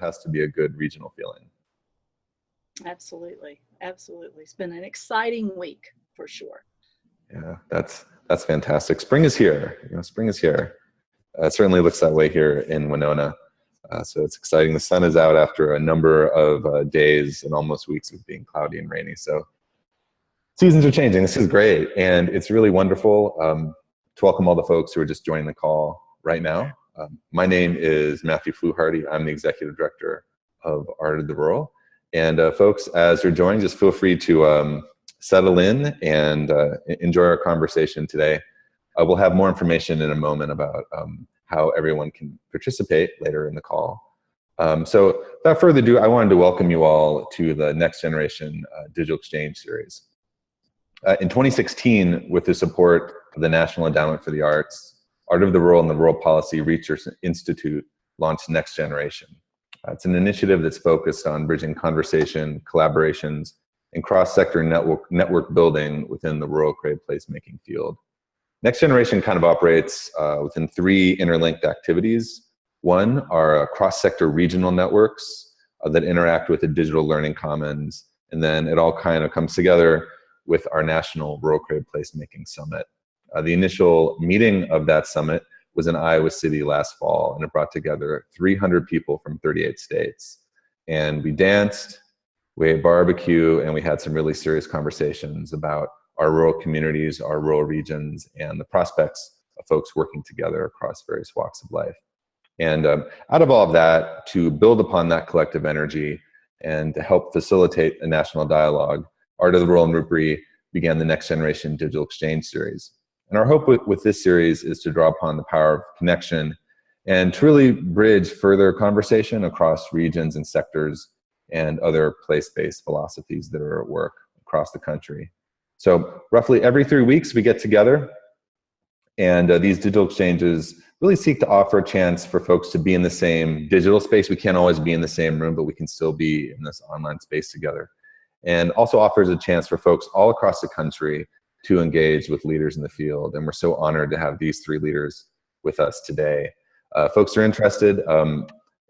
has to be a good regional feeling. Absolutely. Absolutely. It's been an exciting week for sure. Yeah, that's fantastic. Spring is here. You know, spring is here. It certainly looks that way here in Winona. So it's exciting. The sun is out after a number of days and almost weeks of being cloudy and rainy. So seasons are changing. This is great. And it's really wonderful to welcome all the folks who are just joining the call right now. My name is Matthew Fluharty. I'm the Executive Director of Art of the Rural. And folks, as you're joining, just feel free to settle in and enjoy our conversation today. We'll have more information in a moment about how everyone can participate later in the call. So without further ado, I wanted to welcome you all to the Next Generation Digital Exchange Series. In 2016, with the support of the National Endowment for the Arts, Art of the Rural and the Rural Policy Research Institute launched Next Generation. It's an initiative that's focused on bridging conversation, collaborations, and cross-sector network building within the rural creative placemaking field. Next Generation kind of operates within three interlinked activities. One are cross-sector regional networks that interact with the digital learning commons, and then it all kind of comes together with our National Rural Creative Placemaking Summit. The initial meeting of that summit was in Iowa City last fall, and it brought together 300 people from 38 states. And we danced, we ate barbecue, and we had some really serious conversations about our rural communities, our rural regions, and the prospects of folks working together across various walks of life. And out of all of that, to build upon that collective energy and to help facilitate a national dialogue, Art of the Rural and RUPRI began the Next Generation Digital Exchange Series. And our hope with this series is to draw upon the power of connection and to really bridge further conversation across regions and sectors and other place-based philosophies that are at work across the country. So roughly every 3 weeks we get together, and these digital exchanges really seek to offer a chance for folks to be in the same digital space. We can't always be in the same room, but we can still be in this online space together. And also offers a chance for folks all across the country to engage with leaders in the field. And we're so honored to have these three leaders with us today. Folks are interested.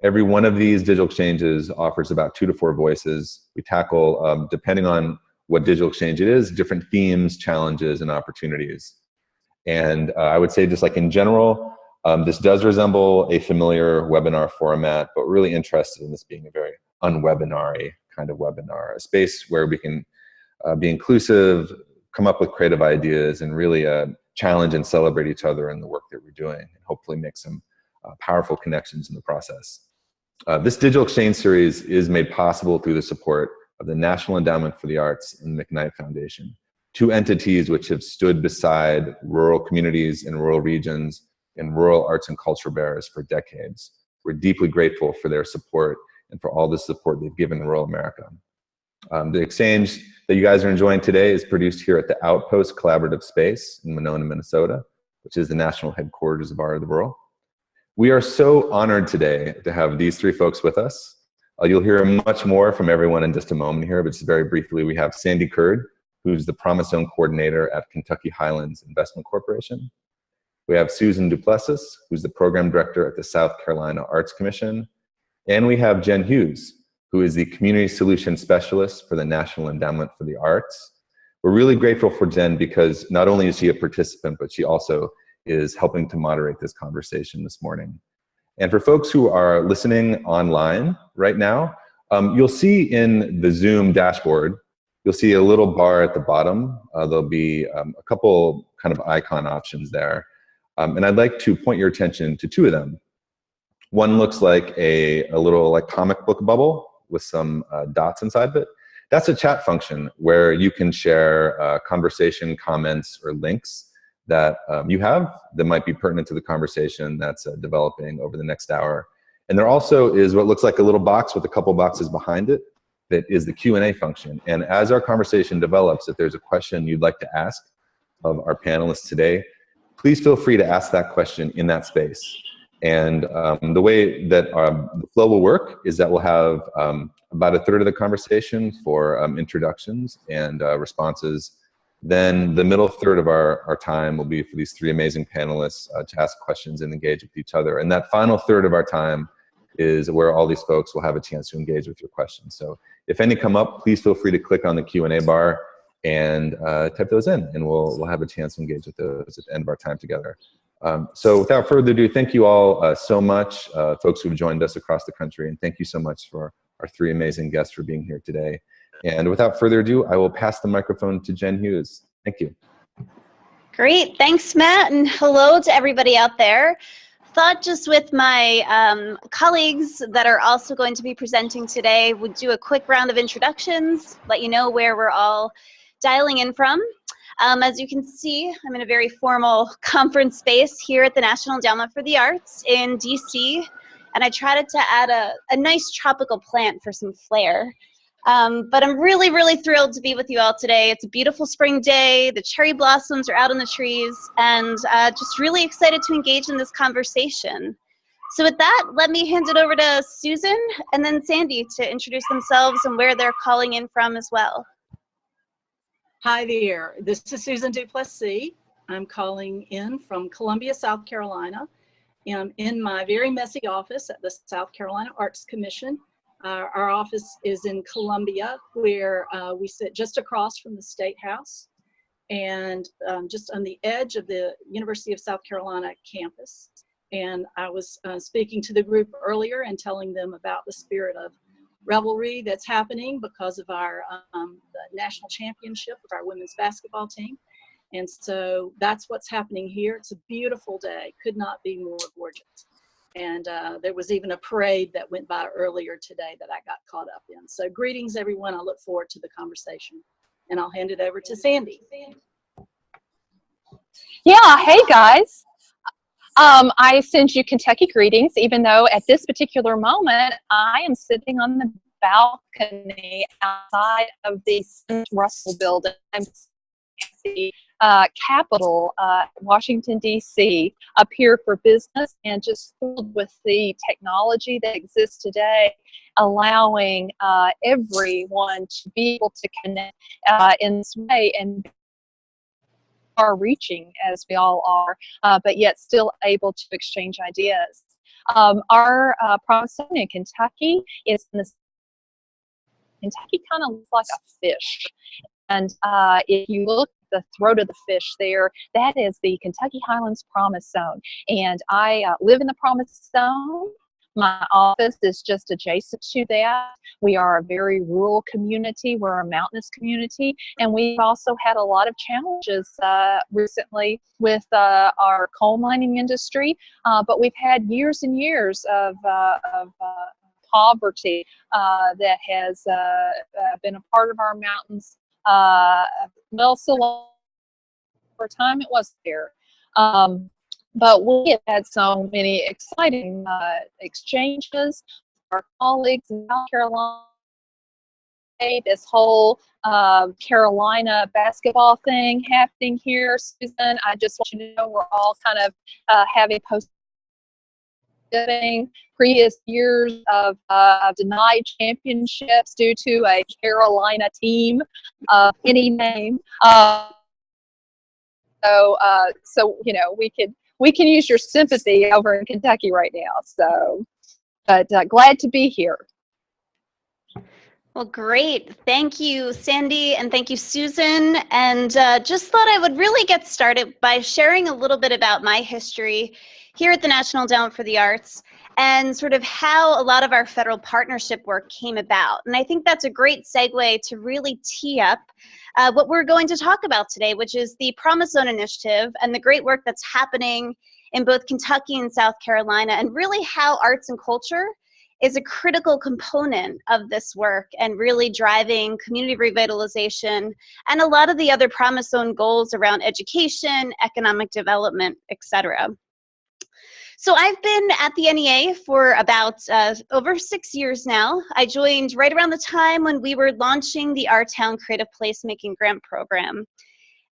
Every one of these digital exchanges offers about 2 to 4 voices. We tackle, depending on what digital exchange it is, different themes, challenges, and opportunities. And I would say, just like in general, this does resemble a familiar webinar format, but we're really interested in this being a very unwebinar-y kind of webinar, a space where we can be inclusive, come up with creative ideas, and really challenge and celebrate each other in the work that we're doing, and hopefully make some powerful connections in the process. This digital exchange series is made possible through the support of the National Endowment for the Arts and the McKnight Foundation, 2 entities which have stood beside rural communities and rural regions and rural arts and culture bearers for decades. We're deeply grateful for their support and for all the support they've given rural America. The exchange that you guys are enjoying today is produced here at the Outpost Collaborative Space in Winona, Minnesota, which is the national headquarters of Art of the Rural. We are so honored today to have these 3 folks with us. You'll hear much more from everyone in just a moment here, but just very briefly, we have Sandi, who's the Promise Zone Coordinator at Kentucky Highlands Investment Corporation. We have Susan Duplessis, who's the Program Director at the South Carolina Arts Commission. And we have Jen Hughes, who is the Community Solutions Specialist for the National Endowment for the Arts. We're really grateful for Jen because not only is she a participant, but she also is helping to moderate this conversation this morning. And for folks who are listening online right now, you'll see in the Zoom dashboard, you'll see a little bar at the bottom. There'll be a couple kind of icon options there. And I'd like to point your attention to 2 of them. One looks like a little like comic book bubble with some dots inside of it. That's a chat function where you can share conversation, comments, or links that you have that might be pertinent to the conversation that's developing over the next hour. And there also is what looks like a little box with a couple boxes behind it that is the Q&A function. And as our conversation develops, if there's a question you'd like to ask of our panelists today, please feel free to ask that question in that space. And the way that the flow will work is that we'll have about a third of the conversation for introductions and responses. Then the middle third of our time will be for these 3 amazing panelists to ask questions and engage with each other. And that final third of our time is where all these folks will have a chance to engage with your questions. So if any come up, please feel free to click on the Q&A bar and type those in, and we'll have a chance to engage with those at the end of our time together. So without further ado, thank you all so much, folks who've joined us across the country, and thank you so much for our 3 amazing guests for being here today. And without further ado, I will pass the microphone to Jen Hughes. Thank you. Great, thanks Matt, and hello to everybody out there. Thought just with my colleagues that are also going to be presenting today, would do a quick round of introductions, let you know where we're all dialing in from. As you can see, I'm in a very formal conference space here at the National Endowment for the Arts in DC, and I tried to add a nice tropical plant for some flair. But I'm really, really thrilled to be with you all today. It's a beautiful spring day, the cherry blossoms are out on the trees, and just really excited to engage in this conversation. So with that, let me hand it over to Susan and then Sandi to introduce themselves and where they're calling in from as well. Hi there, this is Susan Duplessis. I'm calling in from Columbia, South Carolina. I'm in my very messy office at the South Carolina Arts Commission. Our office is in Columbia, where we sit just across from the State House and just on the edge of the University of South Carolina campus. And I was speaking to the group earlier and telling them about the spirit of revelry that's happening because of our the national championship of our women's basketball team. And so that's what's happening here. It's a beautiful day, could not be more gorgeous. And there was even a parade that went by earlier today that I got caught up in. So greetings everyone, I look forward to the conversation. And I'll hand it over to Sandi. Yeah, hey guys. I send you Kentucky greetings, even though at this particular moment, I am sitting on the balcony outside of the Russell building. I'm the Capitol, Washington, D.C., up here for business, and just thrilled with the technology that exists today, allowing everyone to be able to connect in this way and are reaching as we all are, but yet still able to exchange ideas. Our promise zone in Kentucky is in the Kentucky kind of looks like a fish, and if you look at the throat of the fish there, that is the Kentucky Highlands Promise Zone, and I live in the Promise Zone. My office is just adjacent to that. We are a very rural community. We're a mountainous community, and we've also had a lot of challenges recently with our coal mining industry, but we've had years and years of poverty that has been a part of our mountains. Well, so long for a time it was there. But we have had so many exciting exchanges with our colleagues in South Carolina. This whole Carolina basketball thing happening here, Susan. I just want you to know we're all kind of having previous years of denied championships due to a Carolina team of any name. So you know, we can use your sympathy over in Kentucky right now. So, but glad to be here. Well, great. Thank you, Sandi, and thank you, Susan. And just thought I would really get started by sharing a little bit about my history here at the National Endowment for the Arts and sort of how a lot of our federal partnership work came about. And I think that's a great segue to really tee up what we're going to talk about today, which is the Promise Zone Initiative and the great work that's happening in both Kentucky and South Carolina, and really how arts and culture is a critical component of this work and really driving community revitalization and a lot of the other Promise Zone goals around education, economic development, etc. So I've been at the NEA for about over 6 years now. I joined right around the time when we were launching the Our Town Creative Placemaking Grant Program.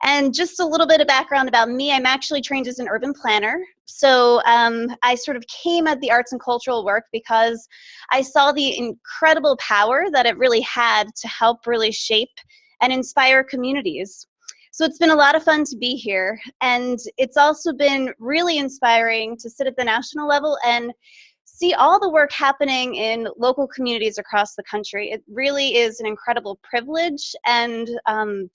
And just a little bit of background about me, I'm actually trained as an urban planner. So I sort of came at the arts and cultural work because I saw the incredible power that it really had to help really shape and inspire communities. So it's been a lot of fun to be here. And it's also been really inspiring to sit at the national level and see all the work happening in local communities across the country. It really is an incredible privilege, and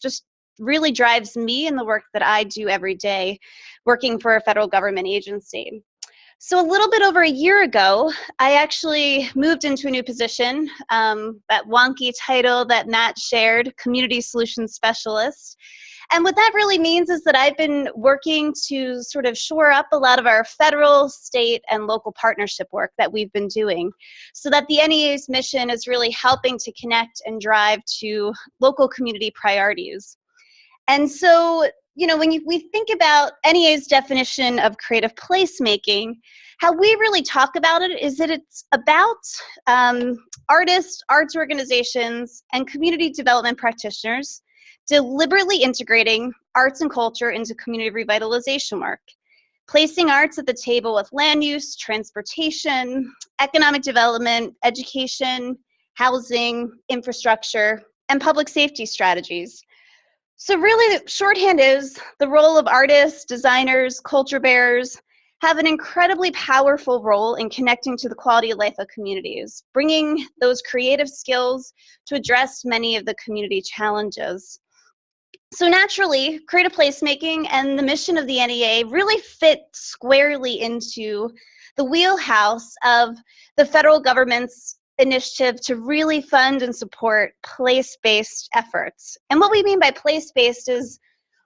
just really drives me in the work that I do every day working for a federal government agency. So a little bit over a year ago, I actually moved into a new position, that wonky title that Matt shared, Community Solutions Specialist. And what that really means is that I've been working to sort of shore up a lot of our federal, state, and local partnership work that we've been doing, so that the NEA's mission is really helping to connect and drive to local community priorities. And so, you know, when we think about NEA's definition of creative placemaking, how we really talk about it is that it's about artists, arts organizations, and community development practitioners deliberately integrating arts and culture into community revitalization work, placing arts at the table with land use, transportation, economic development, education, housing, infrastructure, and public safety strategies. So really, the shorthand is the role of artists, designers, culture bearers have an incredibly powerful role in connecting to the quality of life of communities, bringing those creative skills to address many of the community challenges. So naturally, creative placemaking and the mission of the NEA really fit squarely into the wheelhouse of the federal government's initiative to really fund and support place-based efforts. And what we mean by place-based is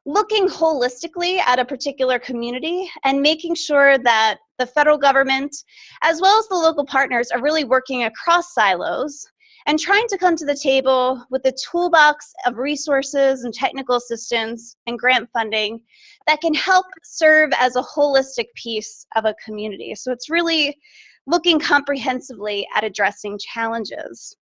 looking holistically at a particular community and making sure that the federal government, as well as the local partners, are really working across silos and trying to come to the table with a toolbox of resources and technical assistance and grant funding that can help serve as a holistic piece of a community. So it's really looking comprehensively at addressing challenges.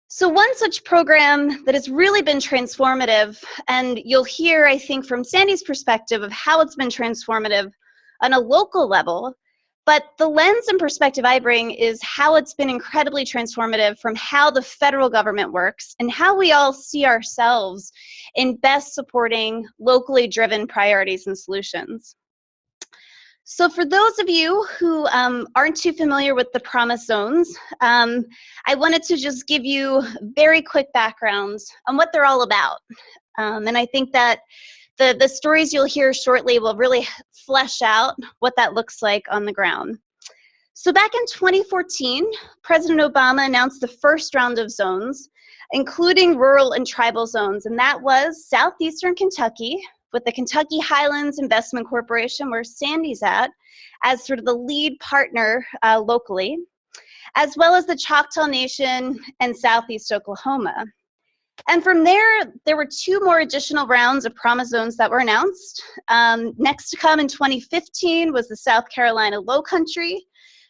So one such program that has really been transformative, and you'll hear, I think, from Sandi's perspective of how it's been transformative on a local level, but the lens and perspective I bring is how it's been incredibly transformative from how the federal government works and how we all see ourselves in best supporting locally driven priorities and solutions. So for those of you who aren't too familiar with the Promise Zones, I wanted to just give you very quick backgrounds on what they're all about. And I think that the stories you'll hear shortly will really flesh out what that looks like on the ground. So back in 2014, President Obama announced the first round of zones, including rural and tribal zones, and that was southeastern Kentucky, with the Kentucky Highlands Investment Corporation, where Sandi's at, as sort of the lead partner locally, as well as the Choctaw Nation and Southeast Oklahoma. And from there were two more additional rounds of Promise Zones that were announced. Next to come in 2015 was the South Carolina Lowcountry.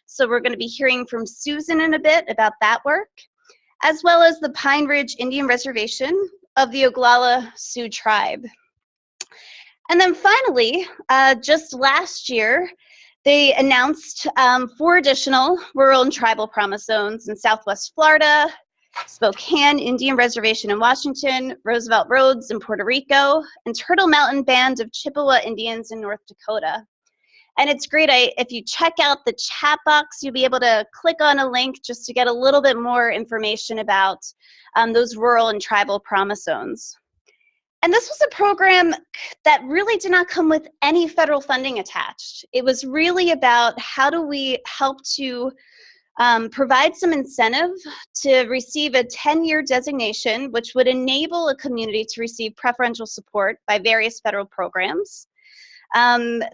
So we're gonna be hearing from Susan in a bit about that work, as well as the Pine Ridge Indian Reservation of the Oglala Sioux Tribe. And then finally, just last year, they announced 4 additional rural and tribal Promise Zones in Southwest Florida, Spokane Indian Reservation in Washington, Roosevelt Roads in Puerto Rico, and Turtle Mountain Band of Chippewa Indians in North Dakota. And it's great, if you check out the chat box, you'll be able to click on a link just to get a little bit more information about those rural and tribal Promise Zones. And this was a program that really did not come with any federal funding attached. It was really about how do we help to provide some incentive to receive a 10-year designation, which would enable a community to receive preferential support by various federal programs.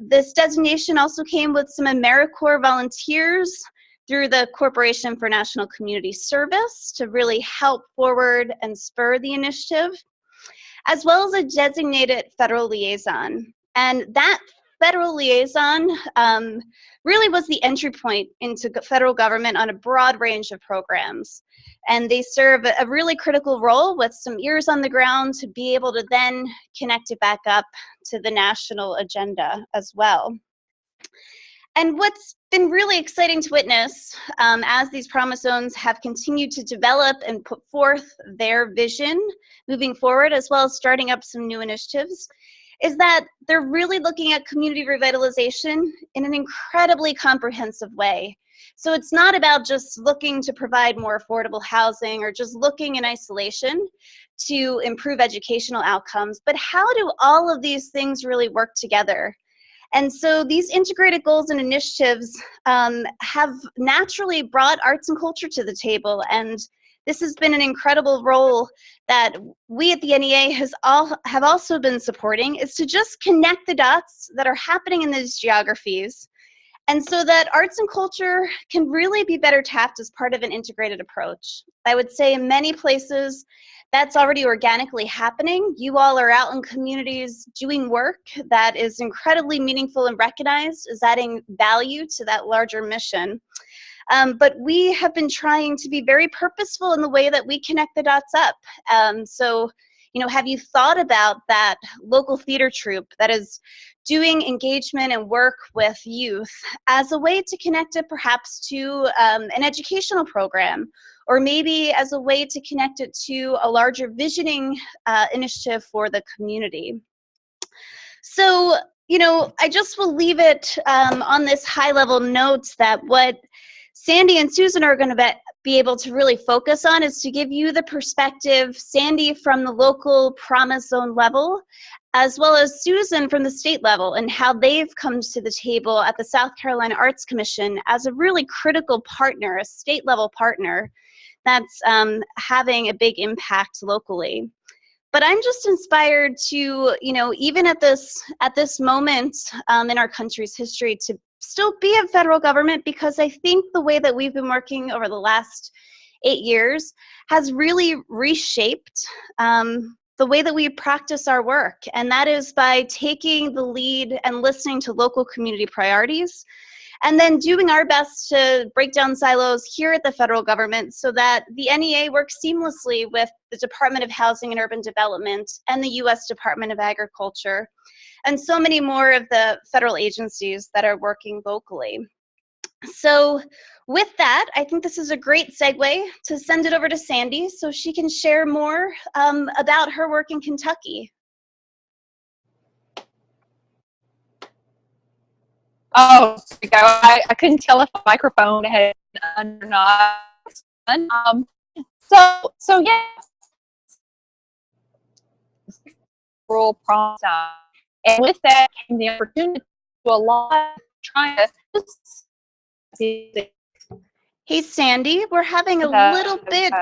This designation also came with some AmeriCorps volunteers through the Corporation for National Community Service to really help forward and spur the initiative, as well as a designated federal liaison. And that federal liaison really was the entry point into federal government on a broad range of programs. And they serve a really critical role with some ears on the ground to be able to then connect it back up to the national agenda as well. And what's been really exciting to witness as these Promise Zones have continued to develop and put forth their vision moving forward, as well as starting up some new initiatives, is that they're really looking at community revitalization in an incredibly comprehensive way. So it's not about just looking to provide more affordable housing or just looking in isolation to improve educational outcomes, but how do all of these things really work together? And so these integrated goals and initiatives have naturally brought arts and culture to the table, and this has been an incredible role that we at the NEA have also been supporting, is to just connect the dots that are happening in these geographies, and so that arts and culture can really be better tapped as part of an integrated approach. I would say in many places that's already organically happening. You all are out in communities doing work that is incredibly meaningful and recognized as adding value to that larger mission. But we have been trying to be very purposeful in the way that we connect the dots up. So, you know, have you thought about that local theater troupe that is doing engagement and work with youth as a way to connect it perhaps to an educational program, or maybe as a way to connect it to a larger visioning initiative for the community? So, you know, I just will leave it on this high level note that what Sandi and Susan are going to be able to really focus on is to give you the perspective, Sandi from the local promise zone level, as well as Susan from the state level, and how they've come to the table at the South Carolina Arts Commission as a really critical partner, a state level partner that's having a big impact locally. But I'm just inspired to, you know, even at this moment in our country's history, to still be a federal government, because I think the way that we've been working over the last 8 years has really reshaped the way that we practice our work. And that is by taking the lead and listening to local community priorities, and then doing our best to break down silos here at the federal government so that the NEA works seamlessly with the Department of Housing and Urban Development and the U.S. Department of Agriculture, and so many more of the federal agencies that are working locally. So with that, I think this is a great segue to send it over to Sandi so she can share more about her work in Kentucky. Oh, there we go. I couldn't tell if the microphone had on or not. So yeah, rural promise, and with that came the opportunity to a lot of trying to. Hey Sandi, we're having a little bit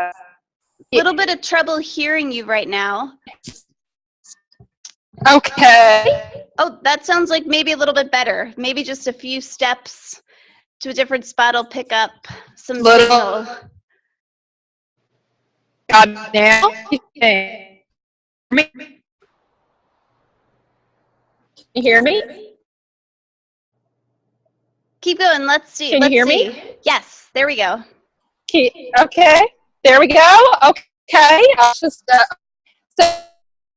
of trouble hearing you right now. Okay. Oh, that sounds like maybe a little bit better. Maybe just a few steps to a different spot will pick up some signal. Got it now? Okay. You hear me? Keep going. Let's see. Can you hear me? Yes, there we go. Okay. There we go. Okay. I'll just so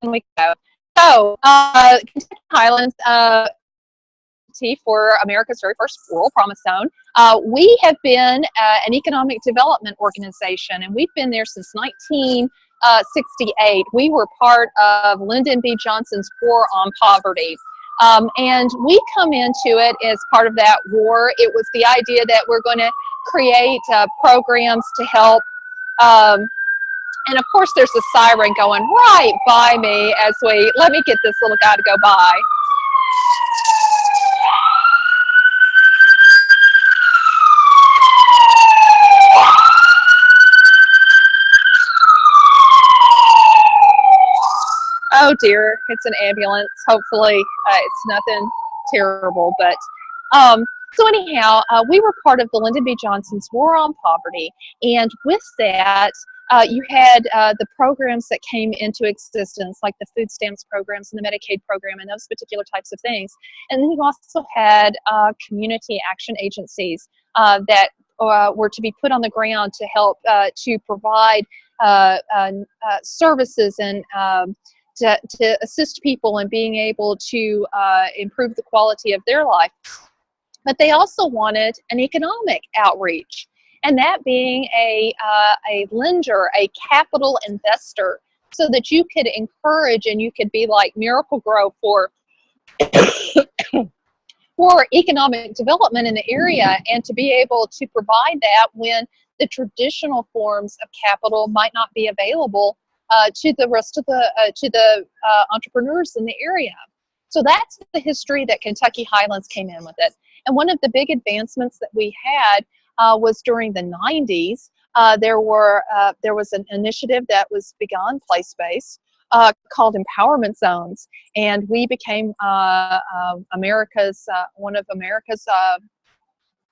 we go. So, Kentucky Highlands, for America's very first rural promise zone. We have been an economic development organization, and we've been there since 1968. We were part of Lyndon B. Johnson's War on Poverty. And we come into it as part of that war. It was the idea that we're going to create programs to help. And of course, there's a siren going right by me as let me get this little guy to go by. Oh dear, it's an ambulance. Hopefully it's nothing terrible, but so anyhow, we were part of the Lyndon B. Johnson's War on Poverty, and with that, you had the programs that came into existence, like the food stamps programs and the Medicaid program and those particular types of things. And then you also had community action agencies that were to be put on the ground to help to provide services and to assist people in being able to improve the quality of their life. But they also wanted an economic outreach, and that being a lender, a capital investor, so that you could encourage and you could be like Miracle Grow for for economic development in the area and to be able to provide that when the traditional forms of capital might not be available to the rest of the entrepreneurs in the area. So that's the history that Kentucky Highlands came in with it. And one of the big advancements that we had was during the 90s. There was an initiative that was begun, place-based, called empowerment zones, and we became one of America's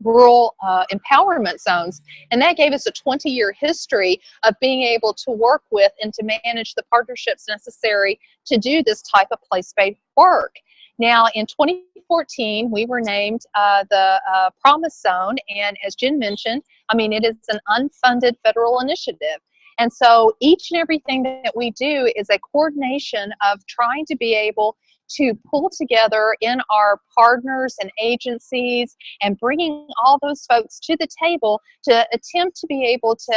rural empowerment zones, and that gave us a 20-year history of being able to work with and to manage the partnerships necessary to do this type of place-based work. Now, in 2014, we were named the Promise Zone, and as Jen mentioned, I mean, it is an unfunded federal initiative. And so each and everything that we do is a coordination of trying to be able to pull together in our partners and agencies and bringing all those folks to the table to attempt to be able to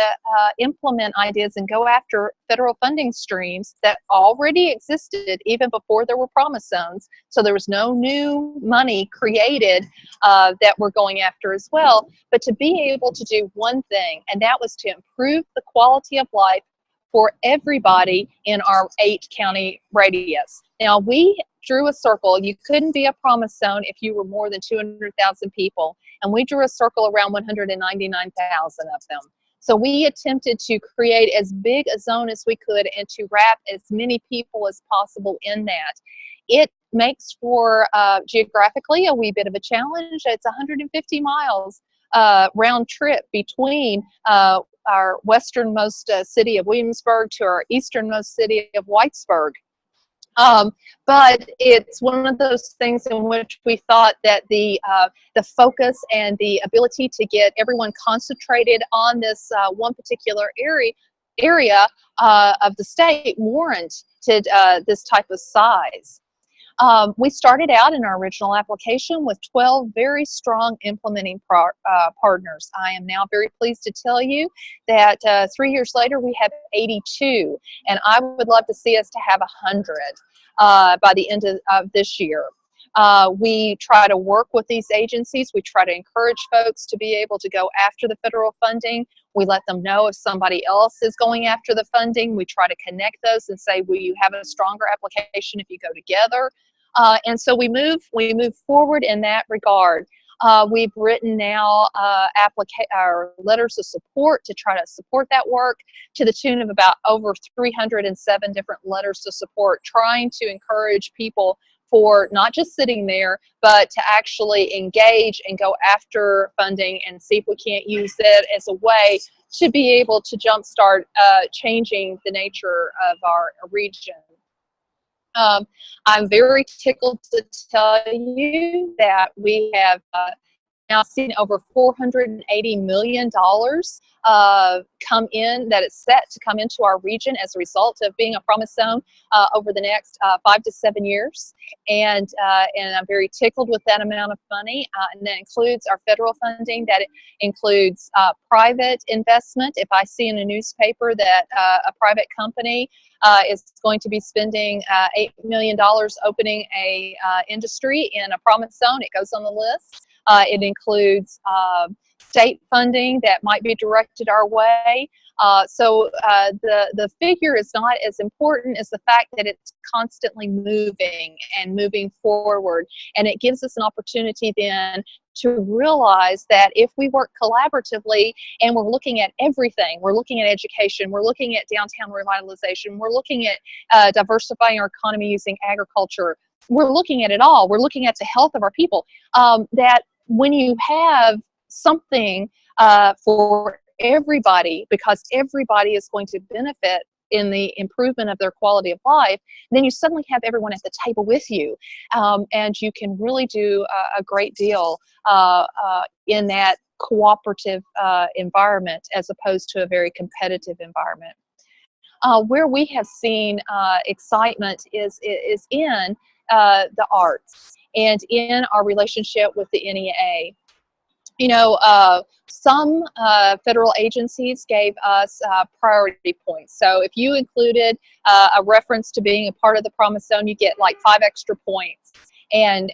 implement ideas and go after federal funding streams that already existed even before there were promise zones. So there was no new money created that we're going after as well, but to be able to do one thing, and that was to improve the quality of life for everybody in our 8-county radius. Now, we drew a circle. You couldn't be a promise zone if you were more than 200,000 people, and we drew a circle around 199,000 of them. So we attempted to create as big a zone as we could and to wrap as many people as possible in that. It makes for geographically a wee bit of a challenge. It's 150 miles round trip between our westernmost city of Williamsburg to our easternmost city of Whitesburg. But it's one of those things in which we thought that the focus and the ability to get everyone concentrated on this one particular area of the state warranted this type of size. We started out in our original application with 12 very strong implementing partners. I am now very pleased to tell you that 3 years later we have 82, and I would love to see us to have 100 by the end of this year. We try to work with these agencies. We try to encourage folks to be able to go after the federal funding. We let them know if somebody else is going after the funding. We try to connect those and say, will you have a stronger application if you go together? And so we move forward in that regard. We've written now our letters of support to try to support that work to the tune of about over 307 different letters of support, trying to encourage people for not just sitting there, but to actually engage and go after funding and see if we can't use it as a way to be able to jumpstart changing the nature of our region. I'm very tickled to tell you that we have now seen over $480 million come in, that is set to come into our region as a result of being a promise zone over the next 5 to 7 years. And I'm very tickled with that amount of money. And that includes our federal funding, that includes private investment. If I see in a newspaper that a private company is going to be spending $8 million opening a industry in a promise zone, it goes on the list. It includes state funding that might be directed our way. So the figure is not as important as the fact that it's constantly moving and moving forward. And it gives us an opportunity then to realize that if we work collaboratively and we're looking at everything, we're looking at education, we're looking at downtown revitalization, we're looking at diversifying our economy using agriculture, we're looking at it all, we're looking at the health of our people, that when you have something for everybody, because everybody is going to benefit in the improvement of their quality of life, then you suddenly have everyone at the table with you, and you can really do a great deal in that cooperative environment as opposed to a very competitive environment. Where we have seen excitement is in the arts and in our relationship with the NEA. You know, some federal agencies gave us priority points. So if you included a reference to being a part of the Promise Zone, you get like 5 extra points. and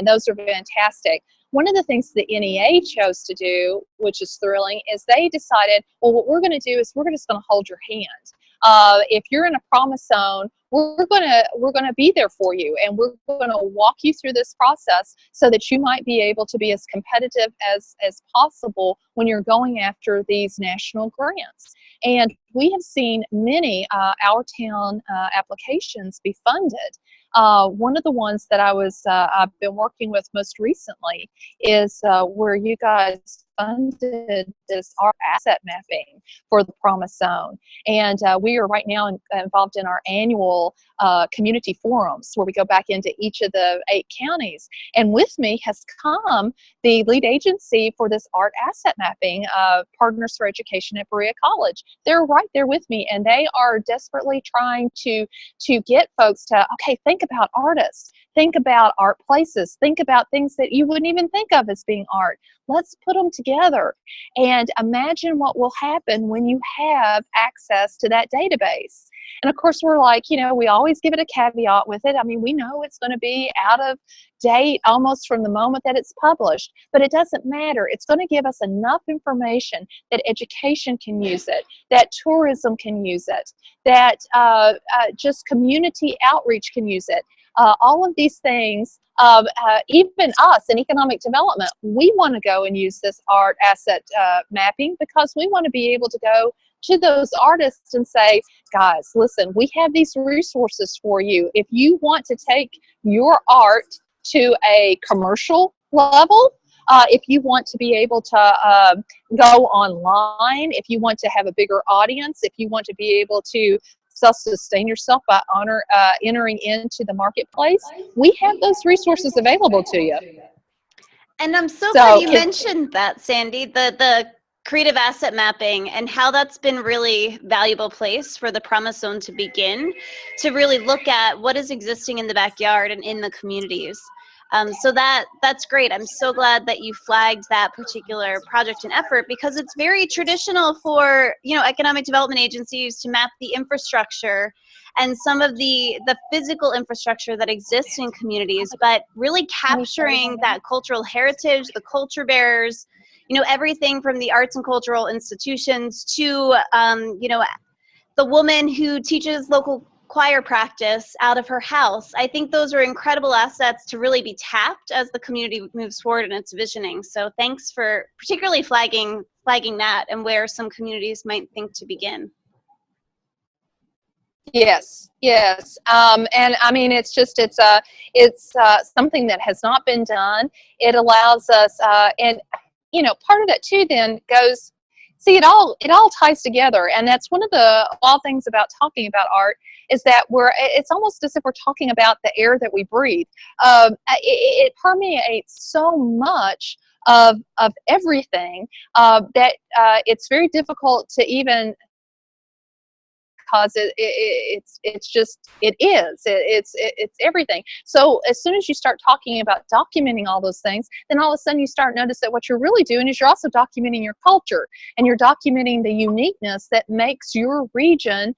those are fantastic. One of the things the NEA chose to do, which is thrilling, is they decided, well, what we're going to do is we're just going to hold your hand. If you're in a promise zone, we're gonna be there for you, and we're gonna walk you through this process so that you might be able to be as competitive as possible when you're going after these national grants. And we have seen many Our Town applications be funded. One of the ones that I've been working with most recently is where you guys funded this art asset mapping for the Promise Zone. And we are right now involved in our annual community forums where we go back into each of the 8 counties. And with me has come the lead agency for this art asset mapping, Partners for Education at Berea College. They're right there with me, and they are desperately trying to get folks to, okay, think about artists, think about art places, think about things that you wouldn't even think of as being art. Let's put them together and imagine what will happen when you have access to that database. And of course, we're like, we always give it a caveat with it. I mean, we know it's going to be out of date almost from the moment that it's published, but it doesn't matter. It's going to give us enough information that education can use it, that tourism can use it, that just community outreach can use it. All of these things, even us in economic development, we want to go and use this art asset mapping because we want to be able to go to those artists and say, guys, listen, we have these resources for you. If you want to take your art to a commercial level, if you want to be able to go online, if you want to have a bigger audience, if you want to be able to self-sustain yourself by entering into the marketplace, we have those resources available to you. And I'm so glad you mentioned that, Sandi, the creative asset mapping and how that's been really valuable place for the Promise Zone to begin, to really look at what is existing in the backyard and in the communities. So that's great. I'm so glad that you flagged that particular project and effort, because it's very traditional for economic development agencies to map the infrastructure and some of the physical infrastructure that exists in communities, but really capturing that cultural heritage, the culture bearers, everything from the arts and cultural institutions to the woman who teaches local choir practice out of her house. I think those are incredible assets to really be tapped as the community moves forward in its visioning. So thanks for particularly flagging that and where some communities might think to begin. Yes. And I mean, it's something that has not been done. It allows us, and part of that too then goes, see, it all ties together. And that's one of the wild things about talking about art, is that it's almost as if we're talking about the air that we breathe. It permeates so much of everything that it's very difficult to even, because it's everything. So as soon as you start talking about documenting all those things, then all of a sudden you start notice that what you're really doing is you're also documenting your culture, and you're documenting the uniqueness that makes your region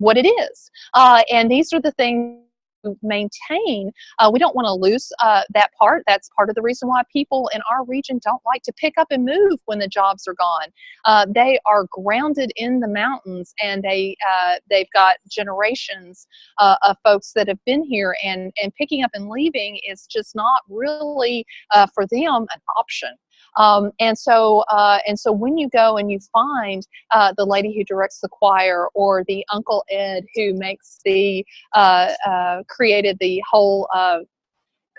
what it is. And these are the things we maintain. We don't want to lose that part. That's part of the reason why people in our region don't like to pick up and move when the jobs are gone. They are grounded in the mountains, and they've got generations of folks that have been here, and picking up and leaving is just not really for them an option. And so when you go and you find the lady who directs the choir, or the Uncle Ed who makes created the whole,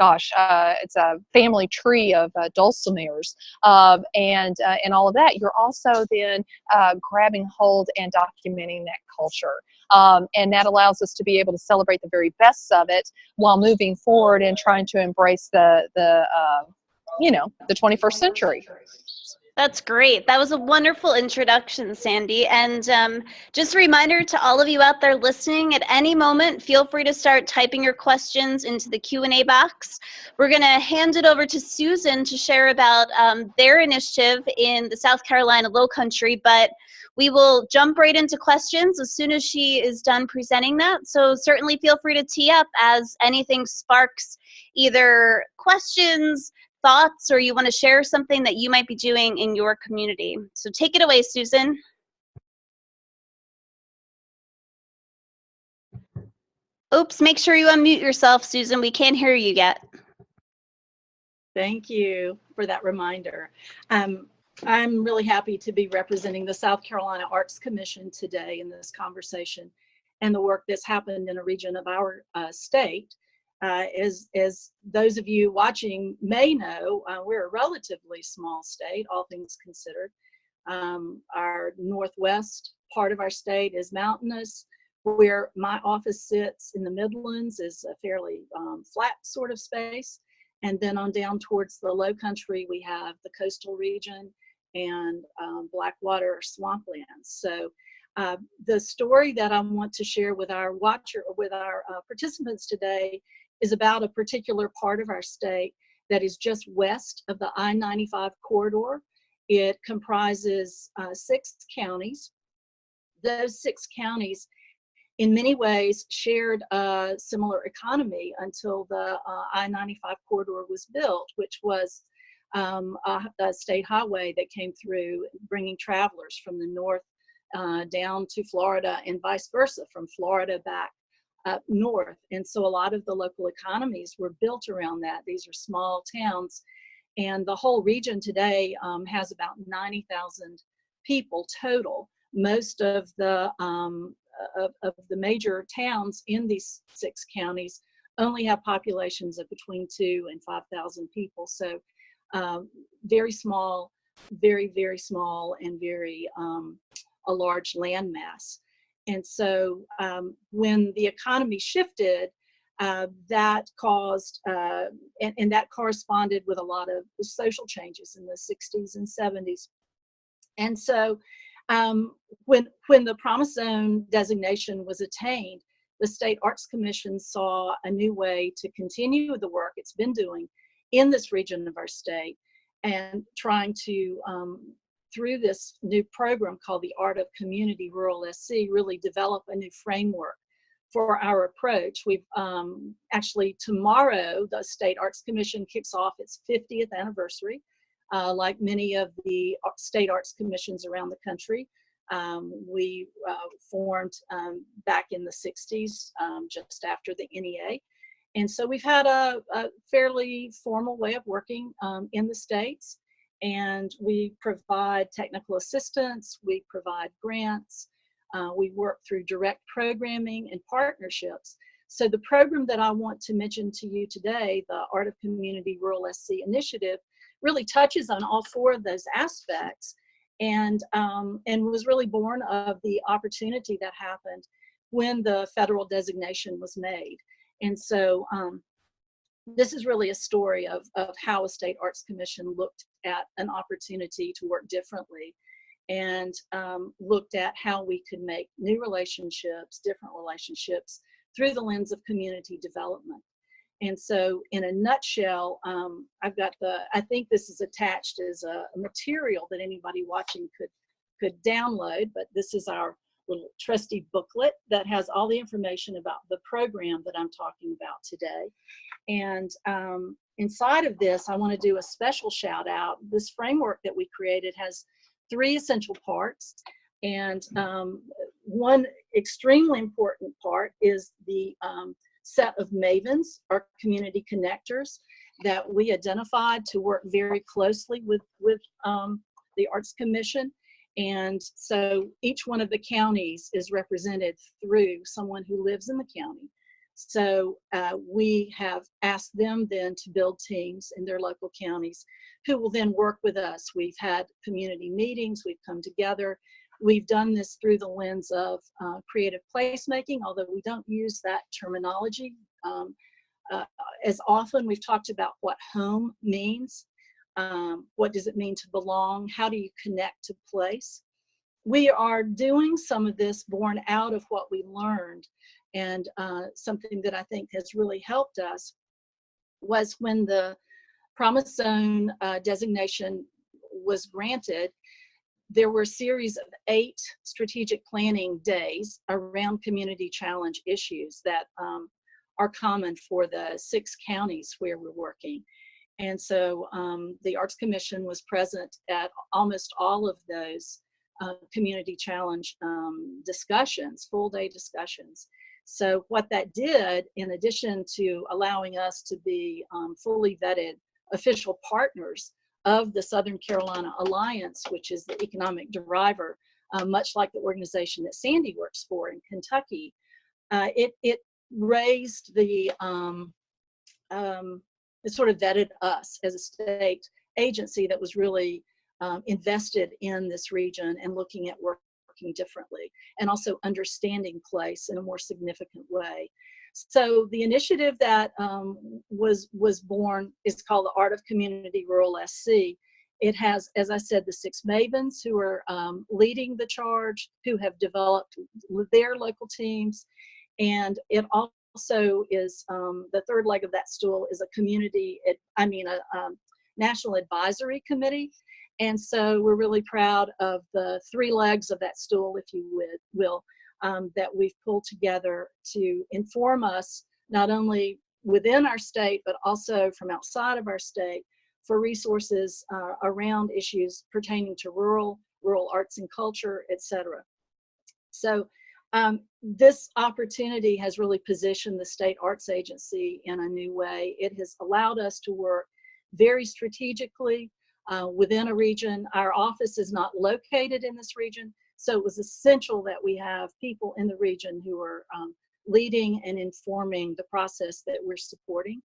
it's a family tree of dulcimers, and all of that, you're also then grabbing hold and documenting that culture. And that allows us to be able to celebrate the very best of it while moving forward and trying to embrace the 21st century. That's great. That was a wonderful introduction, Sandi. And just a reminder to all of you out there listening, at any moment, feel free to start typing your questions into the Q&A box. We're going to hand it over to Susan to share about their initiative in the South Carolina Lowcountry, but we will jump right into questions as soon as she is done presenting that. So certainly feel free to tee up as anything sparks either questions, thoughts, or you want to share something that you might be doing in your community. So take it away, Susan. Oops, make sure you unmute yourself, Susan. We can't hear you yet. Thank you for that reminder. I'm really happy to be representing the South Carolina Arts Commission today in this conversation and the work that's happened in a region of our state. As those of you watching may know, we're a relatively small state, all things considered. Our northwest part of our state is mountainous. Where my office sits in the Midlands is a fairly flat sort of space. And then on down towards the low country, we have the coastal region and Blackwater swamplands. So the story that I want to share with our participants today is about a particular part of our state that is just west of the I-95 corridor. It comprises 6 counties. Those 6 counties in many ways shared a similar economy until the I-95 corridor was built, which was a state highway that came through bringing travelers from the north down to Florida and vice versa, from Florida back up north. And so a lot of the local economies were built around that. These are small towns, and the whole region today has about 90,000 people total. Most of the major towns in these 6 counties only have populations of between 2,000 and 5,000 people. So very small, very, very small, and very a large landmass. And so when the economy shifted, that caused, and that corresponded with a lot of the social changes in the 60s and 70s. And so when the Promise Zone designation was attained, the State Arts Commission saw a new way to continue the work it's been doing in this region of our state, and trying to, through this new program called the Art of Community Rural SC, really develop a new framework for our approach. We've actually, tomorrow, the State Arts Commission kicks off its 50th anniversary. Like many of the state arts commissions around the country, we formed back in the 60s, just after the NEA. And so we've had a fairly formal way of working in the states, and we provide technical assistance, we provide grants, we work through direct programming and partnerships. So the program that I want to mention to you today, the Art of Community Rural SC Initiative, really touches on all 4 of those aspects, and was really born of the opportunity that happened when the federal designation was made. And so this is really a story of how a state arts commission looked at an opportunity to work differently, and looked at how we could make new relationships, different relationships, through the lens of community development. And so in a nutshell, I've got I think this is attached as a material that anybody watching could download, but this is our little trusty booklet that has all the information about the program that I'm talking about today. And inside of this, I want to do a special shout out. This framework that we created has 3 essential parts. And one extremely important part is the set of Mavens, our community connectors, that we identified to work very closely with the Arts Commission. And so each one of the counties is represented through someone who lives in the county. So we have asked them then to build teams in their local counties who will then work with us. We've had community meetings, we've come together. We've done this through the lens of creative placemaking, although we don't use that terminology as often. We've talked about what home means. What does it mean to belong? How do you connect to place? We are doing some of this born out of what we learned, and something that I think has really helped us was when the Promise Zone designation was granted. There were a series of 8 strategic planning days around community challenge issues that are common for the 6 counties where we're working. And so the Arts Commission was present at almost all of those community challenge discussions, full day discussions. So what that did, in addition to allowing us to be fully vetted official partners of the Southern Carolina Alliance, which is the economic driver, much like the organization that Sandi works for in Kentucky, it raised the, it sort of vetted us as a state agency that was really invested in this region and looking at working differently, and also understanding place in a more significant way. So the initiative that was born is called the Art of Community Rural SC. It has, as I said, the 6 Mavens who are leading the charge, who have developed their local teams, and it also is the third leg of that stool is a community, a national advisory committee. And so we're really proud of the 3 legs of that stool, if you will, that we've pulled together to inform us not only within our state, but also from outside of our state for resources around issues pertaining to rural arts and culture, etc. So this opportunity has really positioned the State Arts Agency in a new way. It has allowed us to work very strategically within a region. Our office is not located in this region, so it was essential that we have people in the region who are leading and informing the process that we're supporting.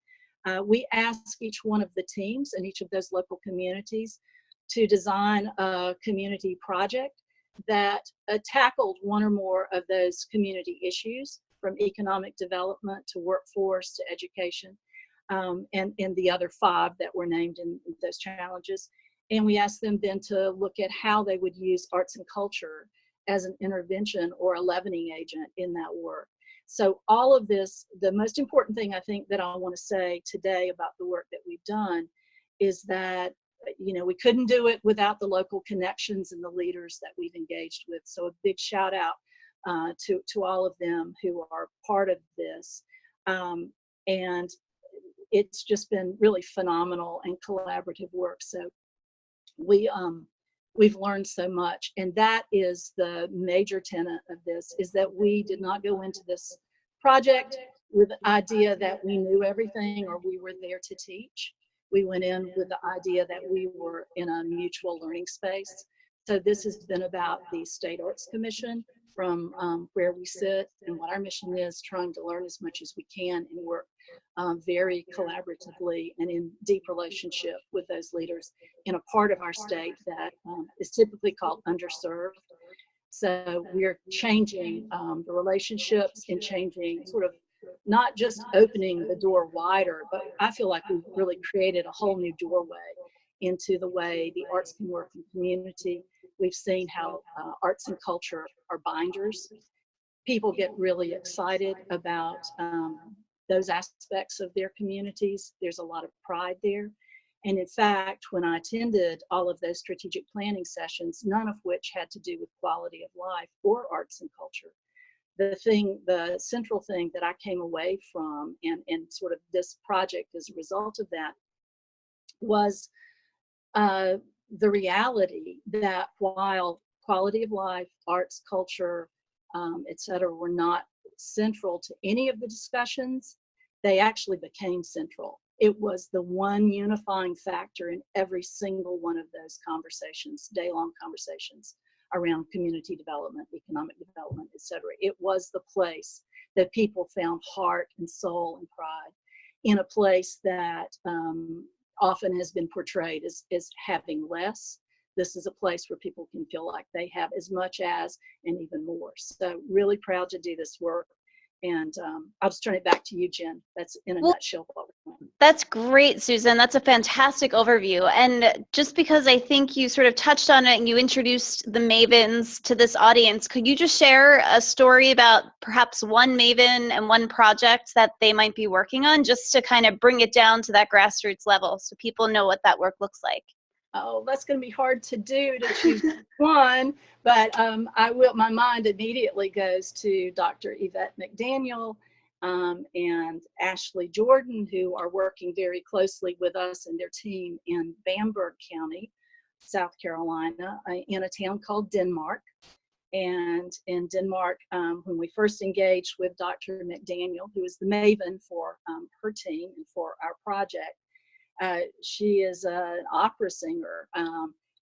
We ask each one of the teams in each of those local communities to design a community project that tackled one or more of those community issues, from economic development to workforce to education, and the other 5 that were named in those challenges. And we asked them then to look at how they would use arts and culture as an intervention or a leavening agent in that work. So all of this, the most important thing I think that I want to say today about the work that we've done is that, you know, we couldn't do it without the local connections and the leaders that we've engaged with. So a big shout out to all of them who are part of this. And it's just been really phenomenal and collaborative work. So we've learned so much, and that is the major tenet of this, is that we did not go into this project with the idea that we knew everything or we were there to teach. We went in with the idea that we were in a mutual learning space. So this has been about the State Arts Commission from where we sit and what our mission is, trying to learn as much as we can and work very collaboratively and in deep relationship with those leaders in a part of our state that is typically called underserved. So we're changing the relationships and changing, sort of not just opening the door wider, but I feel like we've really created a whole new doorway into the way the arts can work in community. We've seen how arts and culture are binders. People get really excited about those aspects of their communities. There's a lot of pride there. And in fact, when I attended all of those strategic planning sessions, none of which had to do with quality of life or arts and culture, the central thing that I came away from and sort of this project as a result of that was the reality that while quality of life, arts, culture, et cetera, were not central to any of the discussions, they actually became central. It was the one unifying factor in every single one of those conversations, day-long conversations around community development, economic development, et cetera. It was the place that people found heart and soul and pride, in a place that often has been portrayed as having less. This is a place where people can feel like they have as much as and even more. So really proud to do this work. And I'll just turn it back to you, Jen. That's in a nutshell what we're doing. That's great, Susan. That's a fantastic overview. And just because I think you sort of touched on it and you introduced the Mavens to this audience, could you just share a story about perhaps one Maven and one project that they might be working on, just to kind of bring it down to that grassroots level so people know what that work looks like? Oh, that's going to be hard to do, to choose one, but I will. My mind immediately goes to Dr. Yvette McDaniel and Ashley Jordan, who are working very closely with us and their team in Bamberg County, South Carolina, in a town called Denmark. And in Denmark, when we first engaged with Dr. McDaniel, who is the Maven for her team and for our project, she is an opera singer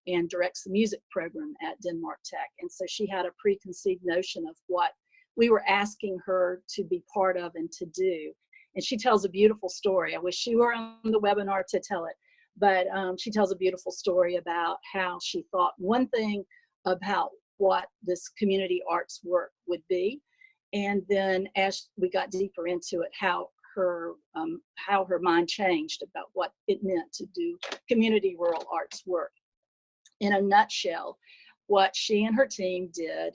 and directs the music program at Denmark Tech. And so she had a preconceived notion of what we were asking her to be part of and to do. And she tells a beautiful story. I wish she were on the webinar to tell it, but she tells a beautiful story about how she thought one thing about what this community arts work would be. And then as we got deeper into it, how her mind changed about what it meant to do community rural arts work. In a nutshell, what she and her team did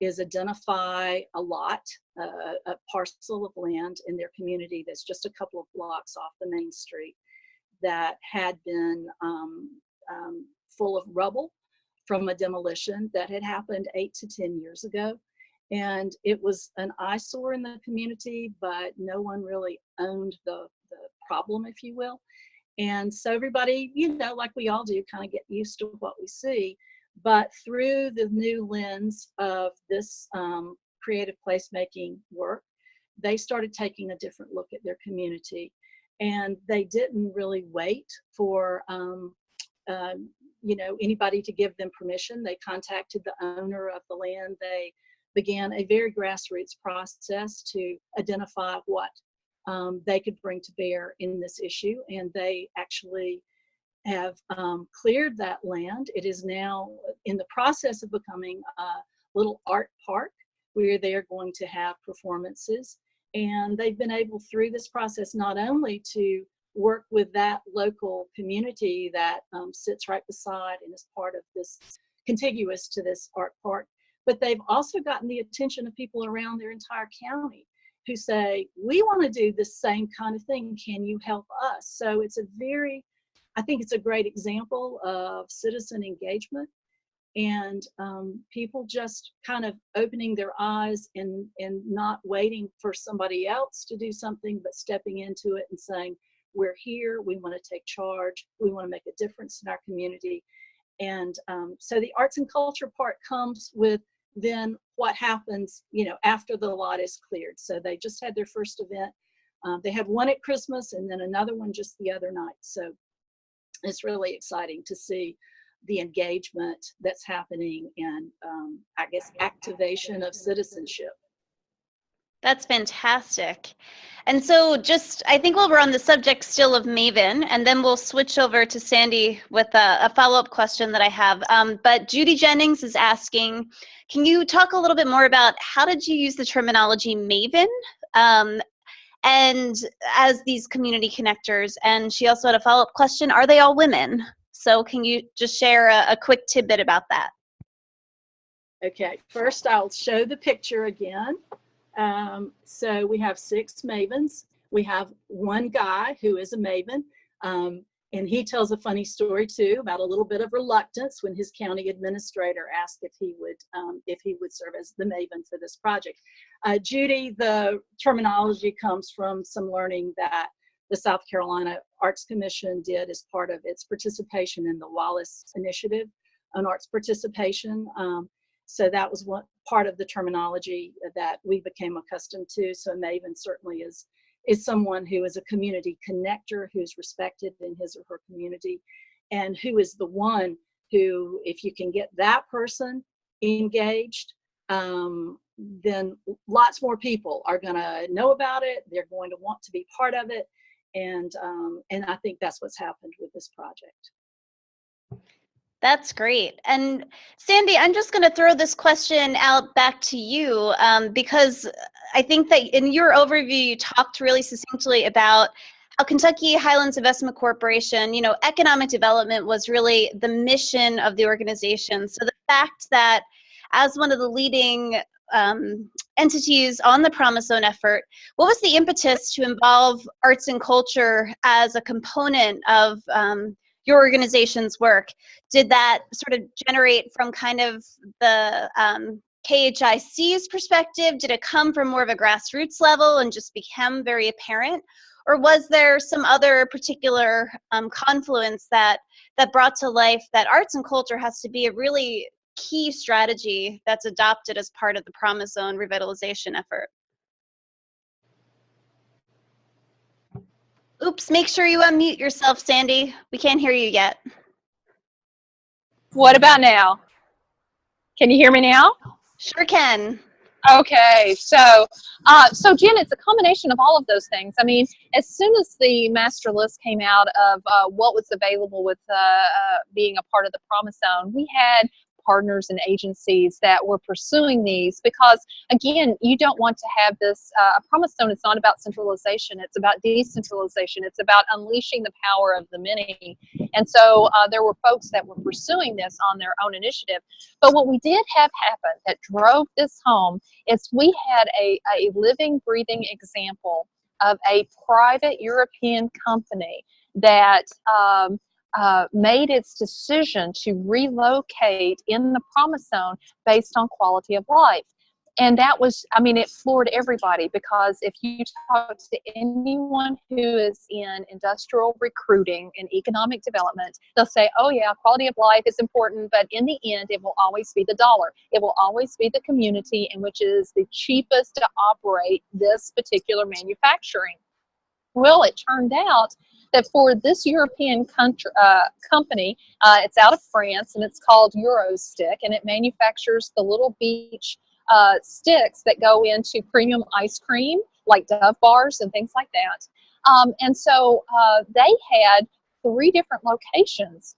is identify a lot, a parcel of land in their community that's just a couple of blocks off the main street that had been full of rubble from a demolition that had happened 8 to 10 years ago. And it was an eyesore in the community, but no one really owned the problem, if you will. And so everybody, you know, like we all do, kind of get used to what we see. But through the new lens of this creative placemaking work, they started taking a different look at their community. And they didn't really wait for you know, anybody to give them permission. They contacted the owner of the land. They began a very grassroots process to identify what they could bring to bear in this issue. And they actually have cleared that land. It is now in the process of becoming a little art park where they are going to have performances. And they've been able through this process not only to work with that local community that sits right beside and is part of this, contiguous to this art park, but they've also gotten the attention of people around their entire county who say, we want to do the same kind of thing. Can you help us? So it's a very, I think it's a great example of citizen engagement and people just kind of opening their eyes and not waiting for somebody else to do something, but stepping into it and saying, we're here, we want to take charge, we want to make a difference in our community. And so the arts and culture part comes with then what happens, you know, after the lot is cleared. So they just had their first event. They had one at Christmas and then another one just the other night. So it's really exciting to see the engagement that's happening and I guess activation of citizenship. That's fantastic. And so just, I think while we're on the subject still of Maven, and then we'll switch over to Sandi with a follow-up question that I have. But Judy Jennings is asking, can you talk a little bit more about how did you use the terminology Maven and as these community connectors? And she also had a follow-up question, are they all women? So can you just share a quick tidbit about that? Okay, first I'll show the picture again. So we have 6 Mavens. We have one guy who is a Maven, and he tells a funny story too about a little bit of reluctance when his county administrator asked if he would serve as the Maven for this project. Judy, the terminology comes from some learning that the South Carolina Arts Commission did as part of its participation in the Wallace Initiative on arts participation. So that was one part of the terminology that we became accustomed to. So a Maven certainly is someone who is a community connector, who's respected in his or her community, and who is the one who, if you can get that person engaged, then lots more people are going to know about it. They're going to want to be part of it. And I think that's what's happened with this project. That's great. And Sandi, I'm just going to throw this question out back to you because I think that in your overview, you talked really succinctly about how Kentucky Highlands Investment Corporation, you know, economic development was really the mission of the organization. So the fact that as one of the leading entities on the Promise Zone effort, what was the impetus to involve arts and culture as a component of your organization's work? Did that sort of generate from kind of the KHIC's perspective? Did it come from more of a grassroots level and just become very apparent? Or was there some other particular confluence that brought to life that arts and culture has to be a really key strategy that's adopted as part of the Promise Zone revitalization effort? Oops, make sure you unmute yourself, Sandi. We can't hear you yet. What about now? Can you hear me now? Sure can. Okay, so Jen, it's a combination of all of those things. I mean, as soon as the master list came out of what was available with being a part of the Promise Zone, we had partners and agencies that were pursuing these because, again, you don't want to have this, a Promise Zone is not about centralization, it's about decentralization, it's about unleashing the power of the many. And so there were folks that were pursuing this on their own initiative. But what we did have happen that drove this home is we had a living, breathing example of a private European company that made its decision to relocate in the Promise Zone based on quality of life. And that was, I mean, it floored everybody, because if you talk to anyone who is in industrial recruiting and economic development, they'll say, oh yeah, quality of life is important, but in the end, it will always be the dollar. It will always be the community in which is the cheapest to operate this particular manufacturing. Well, it turned out that for this European company, it's out of France, and it's called Eurostick, and it manufactures the little beach sticks that go into premium ice cream, like Dove bars and things like that. And so they had 3 different locations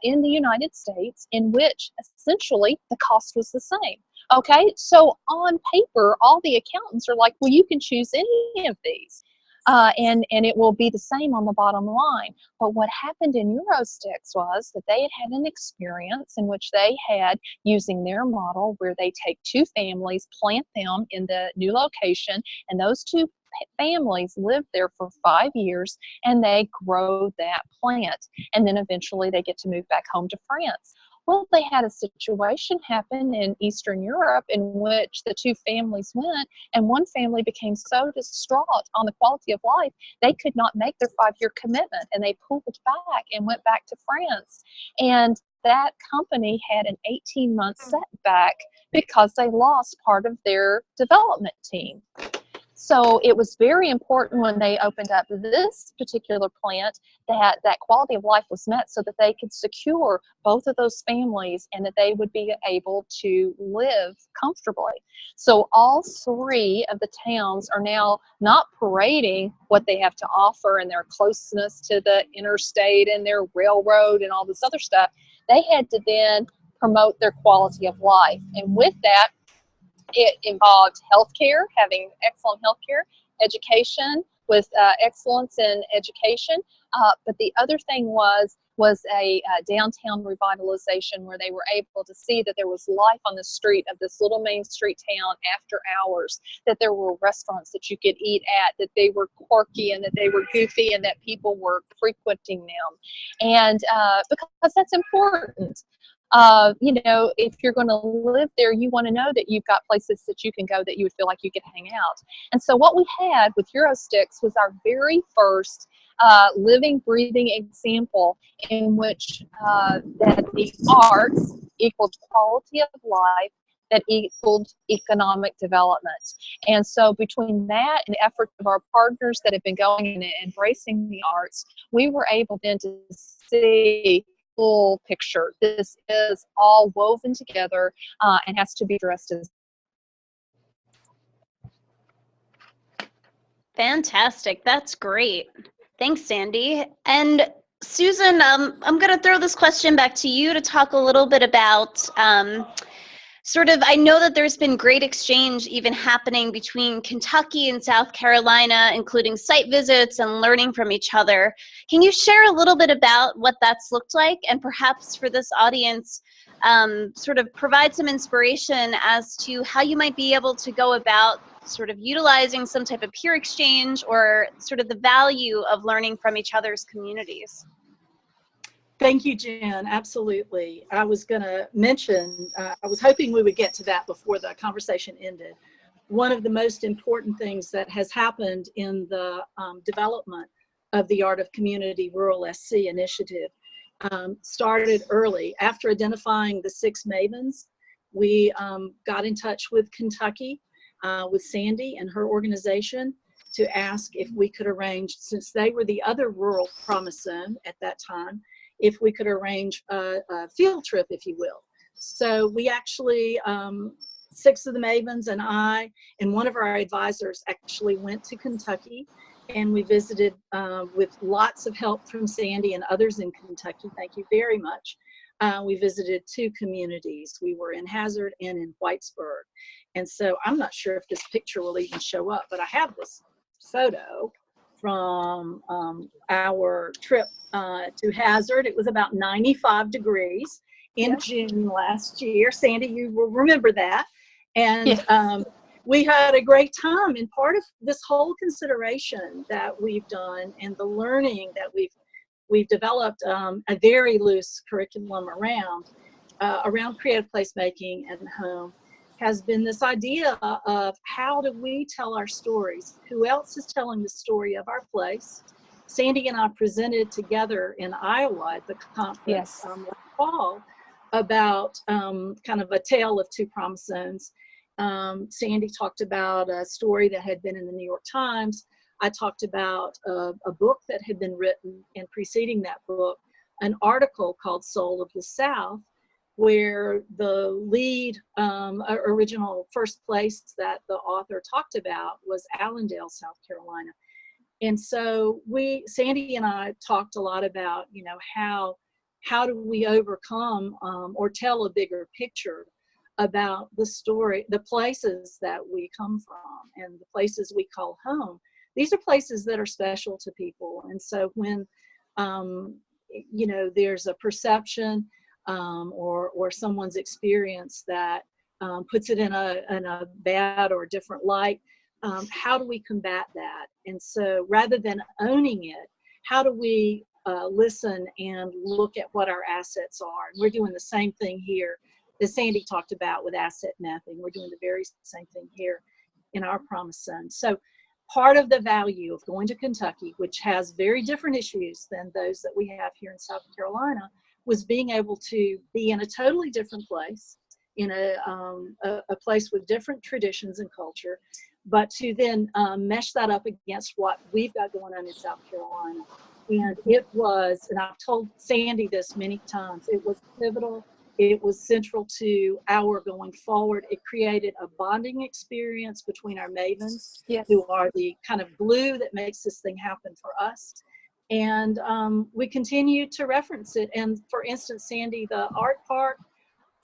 in the United States in which essentially the cost was the same. Okay, so on paper, all the accountants are like, well, you can choose any of these. And it will be the same on the bottom line. But what happened in Eurosticks was that they had an experience in which they had, using their model, where they take 2 families, plant them in the new location, and those 2 families live there for 5 years, and they grow that plant. And then eventually they get to move back home to France. Well, they had a situation happen in Eastern Europe in which the 2 families went, and one family became so distraught on the quality of life, they could not make their 5-year commitment, and they pulled back and went back to France. And that company had an 18-month setback because they lost part of their development team. So it was very important when they opened up this particular plant that that quality of life was met, so that they could secure both of those families and that they would be able to live comfortably. So all 3 of the towns are now not parading what they have to offer and their closeness to the interstate and their railroad and all this other stuff. They had to then promote their quality of life. And with that, it involved healthcare, having excellent healthcare, education with excellence in education. But the other thing was a downtown revitalization, where they were able to see that there was life on the street of this little Main Street town after hours, that there were restaurants that you could eat at, that they were quirky and that they were goofy and that people were frequenting them. And because that's important. You know, if you're going to live there, you want to know that you've got places that you can go that you would feel like you could hang out. And so what we had with Eurosticks was our very first living, breathing example in which that the arts equaled quality of life that equaled economic development. And so between that and the efforts of our partners that have been going and embracing the arts, we were able then to see full picture. This is all woven together and has to be addressed as. Fantastic. That's great. Thanks, Sandi. And Susan, I'm going to throw this question back to you to talk a little bit about I know that there's been great exchange even happening between Kentucky and South Carolina, including site visits and learning from each other. Can you share a little bit about what that's looked like, and perhaps for this audience, sort of provide some inspiration as to how you might be able to go about sort of utilizing some type of peer exchange, or sort of the value of learning from each other's communities? Thank you, Jen. Absolutely. I was going to mention, I was hoping we would get to that before the conversation ended. One of the most important things that has happened in the development of the Art of Community Rural SC initiative started early. After identifying the 6 Mavens, we got in touch with Kentucky, with Sandi and her organization, to ask if we could arrange, since they were the other rural promise zone at that time, if we could arrange a field trip, if you will. So we actually, 6 of the Mavens and I and one of our advisors actually went to Kentucky, and we visited with lots of help from Sandi and others in Kentucky. Thank you very much. We visited 2 communities. We were in Hazard and in Whitesburg. And so I'm not sure if this picture will even show up, but I have this photo from our trip to Hazard. It was about 95 degrees in June last year. Sandi, you will remember that. And we had a great time. And part of this whole consideration that we've done and the learning that we've developed a very loose curriculum around creative placemaking and home, has been this idea of how do we tell our stories? Who else is telling the story of our place? Sandi and I presented together in Iowa at the conference last fall about kind of a tale of 2 promise zones. Sandi talked about a story that had been in the New York Times. I talked about a book that had been written, and preceding that book, an article called Soul of the South, where the lead original first place that the author talked about was Allendale, South Carolina. And so Sandi and I talked a lot about, you know, how do we overcome or tell a bigger picture about the story, the places that we come from and the places we call home. These are places that are special to people. And so when, you know, there's a perception or someone's experience that puts it in a bad or different light, how do we combat that? And so rather than owning it, how do we listen and look at what our assets are? And we're doing the same thing here as Sandi talked about with asset mapping. We're doing the very same thing here in our promise zone. So part of the value of going to Kentucky, which has very different issues than those that we have here in South Carolina, was being able to be in a totally different place, in a place with different traditions and culture, but to then mesh that up against what we've got going on in South Carolina. And it was, and I've told Sandi this many times, it was pivotal. It was central to our going forward. It created a bonding experience between our Mavens, who are the kind of glue that makes this thing happen for us. And we continue to reference it. And for instance, Sandi, the art park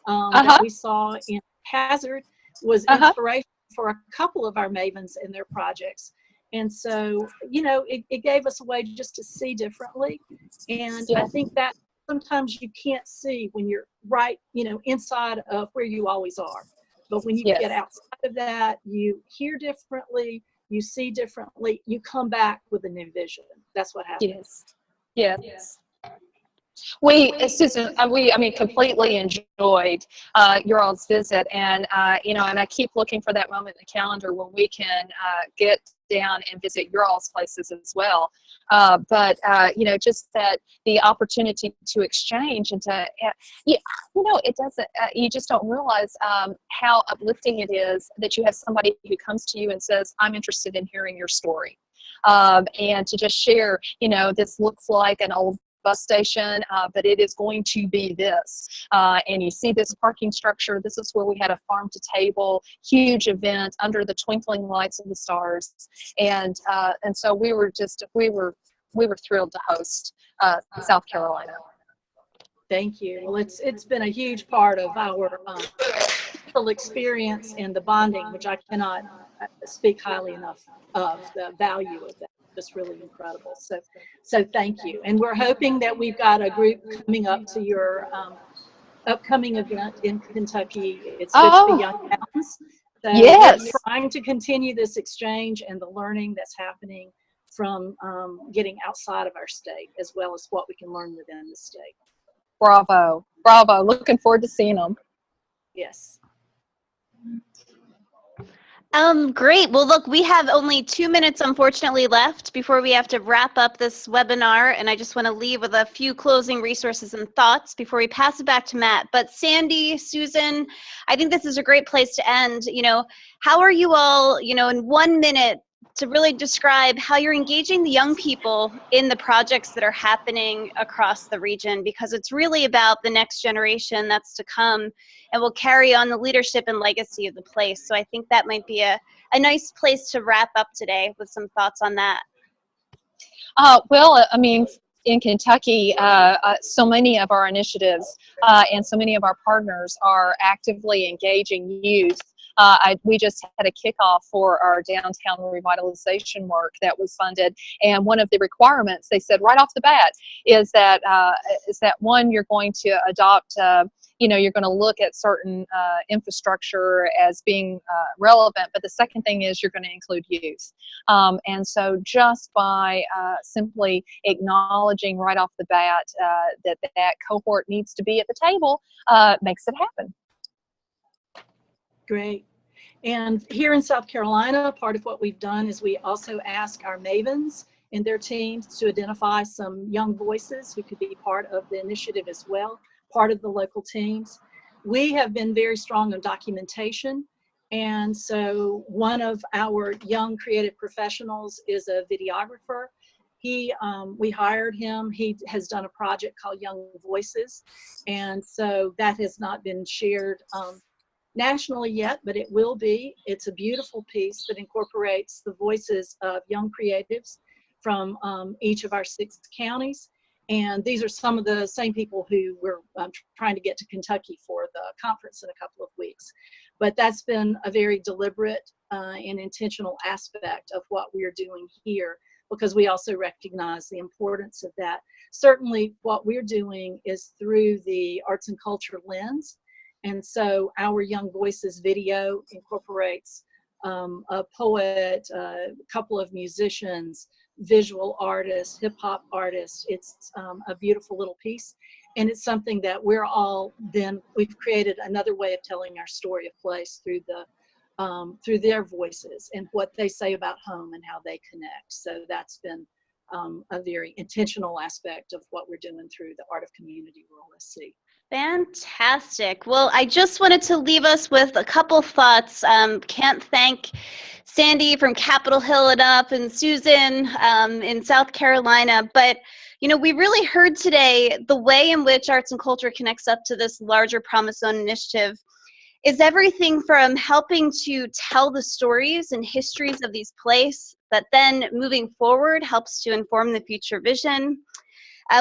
that we saw in Hazard was inspiration for a couple of our Mavens and their projects. And so, you know, it gave us a way just to see differently. And I think that sometimes you can't see when you're right, you know, inside of where you always are. But when you get outside of that, you hear differently, you see differently, you come back with a new vision. That's what happens. Yes. Susan, we completely enjoyed your all's visit, and you know, and I keep looking for that moment in the calendar when we can get down and visit your all's places as well. But you know, just that the opportunity to exchange and to, you know, it doesn't. You just don't realize how uplifting it is that you have somebody who comes to you and says, "I'm interested in hearing your story," and to just share. You know, this looks like an old bus station, but it is going to be this. And you see this parking structure. This is where we had a farm to table, huge event under the twinkling lights of the stars. And so we were thrilled to host South Carolina. Thank you. Well, it's been a huge part of our cultural experience and the bonding, which I cannot speak highly enough of the value of that. Just really incredible. So thank you. And we're hoping that we've got a group coming up to your upcoming event in Kentucky. It's good to be Young Mountains. So Yes. we're trying to continue this exchange and the learning that's happening from getting outside of our state, as well as what we can learn within the state. Bravo. Bravo. Looking forward to seeing them. Yes. Great. Well, look, we have only 2 minutes, unfortunately, left before we have to wrap up this webinar. And I just want to leave with a few closing resources and thoughts before we pass it back to Matt. But Sandi, Susan, I think this is a great place to end. You know, how are you all, you know, in 1 minute to really describe how you're engaging the young people in the projects that are happening across the region, because it's really about the next generation that's to come and will carry on the leadership and legacy of the place. So I think that might be a nice place to wrap up today with some thoughts on that. Well, I mean, in Kentucky, so many of our initiatives and so many of our partners are actively engaging youth. We just had a kickoff for our downtown revitalization work that was funded, and one of the requirements they said right off the bat is that one, you're going to adopt, you know, you're going to look at certain infrastructure as being relevant, but the second thing is you're going to include youth. And so just by simply acknowledging right off the bat that cohort needs to be at the table makes it happen. Great. And here in South Carolina, part of what we've done is we also ask our Mavens and their teams to identify some young voices who could be part of the initiative as well, part of the local teams. We have been very strong on documentation. And so one of our young creative professionals is a videographer. We hired him. He has done a project called Young Voices. And so that has not been shared nationally yet, but it will be. It's a beautiful piece that incorporates the voices of young creatives from each of our 6 counties. And these are some of the same people who we're trying to get to Kentucky for the conference in a couple of weeks. But that's been a very deliberate and intentional aspect of what we're doing here, because we also recognize the importance of that. Certainly what we're doing is through the arts and culture lens. And so our Young Voices video incorporates a poet, a couple of musicians, visual artists, hip hop artists. It's a beautiful little piece. And it's something that we've created another way of telling our story of place through their voices and what they say about home and how they connect. So that's been a very intentional aspect of what we're doing through the Art of Community Rural SC. Fantastic. Well, I just wanted to leave us with a couple thoughts. Can't thank Sandi from Capitol Hill enough and Susan in South Carolina. But, you know, we really heard today the way in which arts and culture connects up to this larger Promise Zone initiative is everything from helping to tell the stories and histories of these places that then moving forward helps to inform the future vision.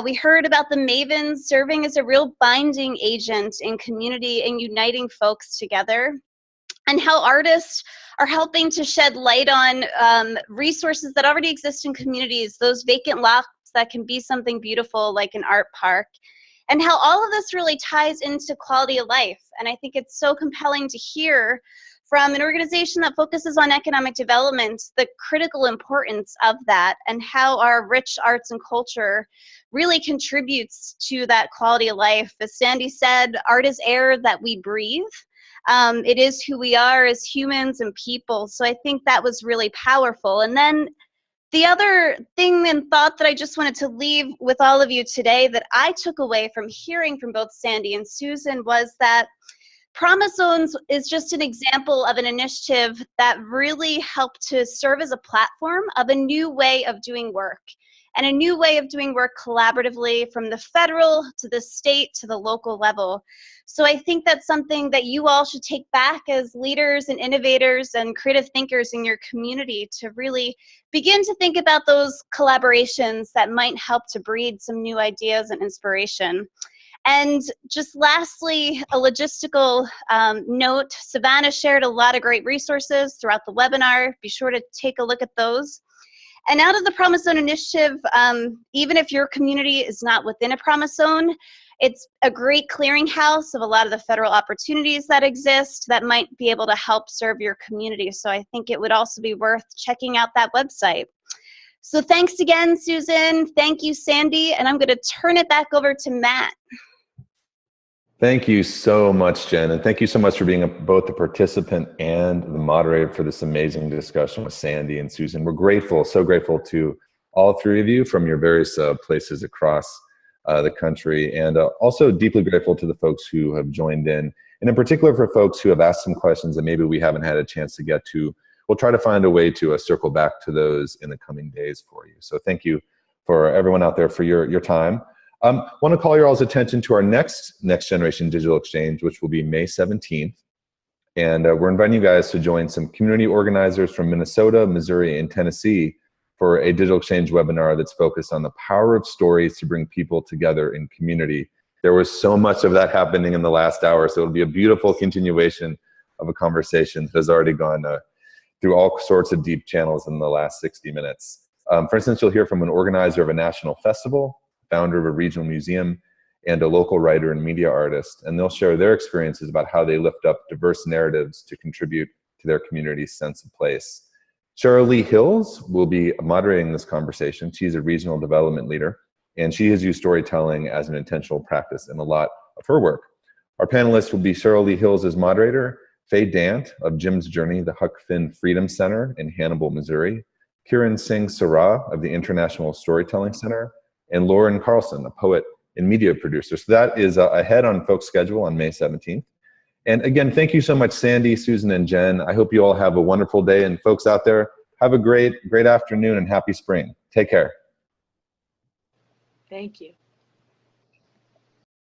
We heard about the Mavens serving as a real binding agent in community and uniting folks together, and how artists are helping to shed light on resources that already exist in communities, those vacant lots that can be something beautiful like an art park, and how all of this really ties into quality of life. And I think it's so compelling to hear from an organization that focuses on economic development, the critical importance of that and how our rich arts and culture really contributes to that quality of life. As Sandi said, art is air that we breathe. It is who we are as humans and people. So I think that was really powerful. And then the other thing and thought that I just wanted to leave with all of you today that I took away from hearing from both Sandi and Susan was that Promise Zones is just an example of an initiative that really helped to serve as a platform of a new way of doing work, and a new way of doing work collaboratively from the federal to the state to the local level. So I think that's something that you all should take back as leaders and innovators and creative thinkers in your community to really begin to think about those collaborations that might help to breed some new ideas and inspiration. And just lastly, a logistical note, Savannah shared a lot of great resources throughout the webinar. Be sure to take a look at those. And out of the Promise Zone initiative, even if your community is not within a Promise Zone, it's a great clearinghouse of a lot of the federal opportunities that exist that might be able to help serve your community. So I think it would also be worth checking out that website. So thanks again, Susan. Thank you, Sandi. And I'm going to turn it back over to Matt. Thank you so much, Jen. And thank you so much for being both the participant and the moderator for this amazing discussion with Sandi and Susan. We're grateful, so grateful to all three of you from your various places across the country, and also deeply grateful to the folks who have joined in, and in particular for folks who have asked some questions that maybe we haven't had a chance to get to. We'll try to find a way to circle back to those in the coming days for you. So thank you for everyone out there for your time. Want to call your all's attention to our next generation digital exchange, which will be May 17th. And we're inviting you guys to join some community organizers from Minnesota, Missouri, and Tennessee for a digital exchange webinar that's focused on the power of stories to bring people together in community. There was so much of that happening in the last hour, so it'll be a beautiful continuation of a conversation that has already gone through all sorts of deep channels in the last 60 minutes. For instance, you'll hear from an organizer of a national festival, founder of a regional museum, and a local writer and media artist, and they'll share their experiences about how they lift up diverse narratives to contribute to their community's sense of place. Cheryl Lee Hills will be moderating this conversation. She's a regional development leader, and she has used storytelling as an intentional practice in a lot of her work. Our panelists will be Cheryl Lee Hills as moderator, Faye Dant of Jim's Journey, the Huck Finn Freedom Center in Hannibal, Missouri, Kiran Singh Sarah of the International Storytelling Center, and Lauren Carlson, a poet and media producer. So that is ahead on folks' schedule on May 17th. And again, thank you so much, Sandi, Susan, and Jen. I hope you all have a wonderful day. And folks out there, have a great afternoon and happy spring. Take care. Thank you.